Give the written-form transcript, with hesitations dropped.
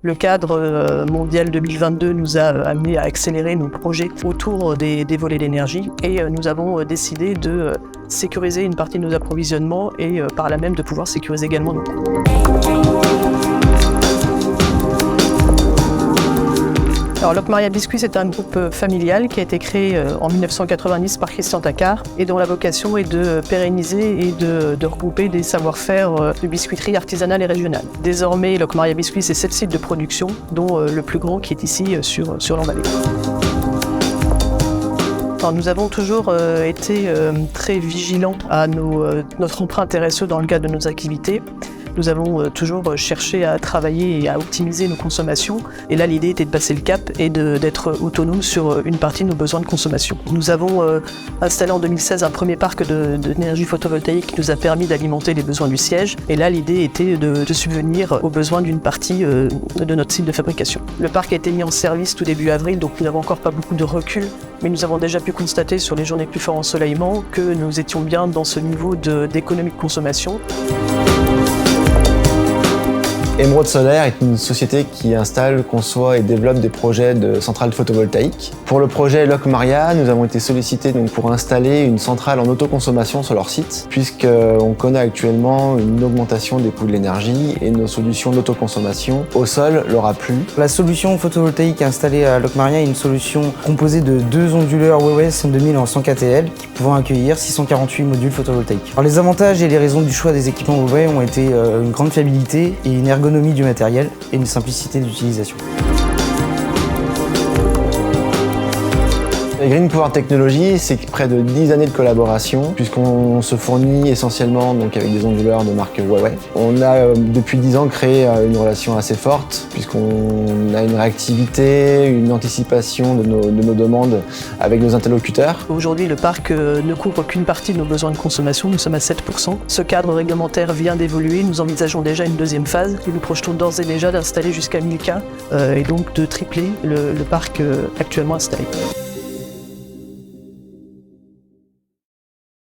Le cadre mondial 2022 nous a amené à accélérer nos projets autour des volets d'énergie et nous avons décidé de sécuriser une partie de nos approvisionnements et par là même de pouvoir sécuriser également nos coûts. Alors, Locmaria Biscuits est un groupe familial qui a été créé en 1990 par Christian Taccard et dont la vocation est de pérenniser et de regrouper des savoir-faire de biscuiterie artisanale et régionale. Désormais, Locmaria Biscuits, c'est 7 sites de production, dont le plus gros qui est ici sur l'Envallée. Alors, nous avons toujours été très vigilants à notre empreinte RSE dans le cadre de nos activités. Nous avons toujours cherché à travailler et à optimiser nos consommations. Et là, l'idée était de passer le cap et d'être autonome sur une partie de nos besoins de consommation. Nous avons installé en 2016 un premier parc d'énergie photovoltaïque qui nous a permis d'alimenter les besoins du siège. Et là, l'idée était de subvenir aux besoins d'une partie de notre site de fabrication. Le parc a été mis en service tout début avril, donc nous n'avons encore pas beaucoup de recul. Mais nous avons déjà pu constater sur les journées plus fort ensoleillement que nous étions bien dans ce niveau d'économie de consommation. Émeraude Solaire est une société qui installe, conçoit et développe des projets de centrales photovoltaïques. Pour le projet Locmaria, nous avons été sollicités pour installer une centrale en autoconsommation sur leur site, puisqu'on connaît actuellement une augmentation des coûts de l'énergie et nos solutions d'autoconsommation au sol leur a plu. La solution photovoltaïque installée à Locmaria est une solution composée de 2 onduleurs Huawei SM2000 en 100 KTL qui pouvant accueillir 648 modules photovoltaïques. Alors, les avantages et les raisons du choix des équipements Huawei ont été une grande fiabilité et une ergonomie du matériel et une simplicité d'utilisation. Green Power Technologies, c'est près de 10 années de collaboration, puisqu'on se fournit essentiellement avec des onduleurs de marque Huawei. On a depuis 10 ans créé une relation assez forte, puisqu'on a une réactivité, une anticipation de nos demandes avec nos interlocuteurs. Aujourd'hui, le parc ne couvre qu'une partie de nos besoins de consommation, nous sommes à 7%. Ce cadre réglementaire vient d'évoluer, nous envisageons déjà une deuxième phase et nous projetons d'ores et déjà d'installer jusqu'à 1000 K et donc de tripler le parc actuellement installé.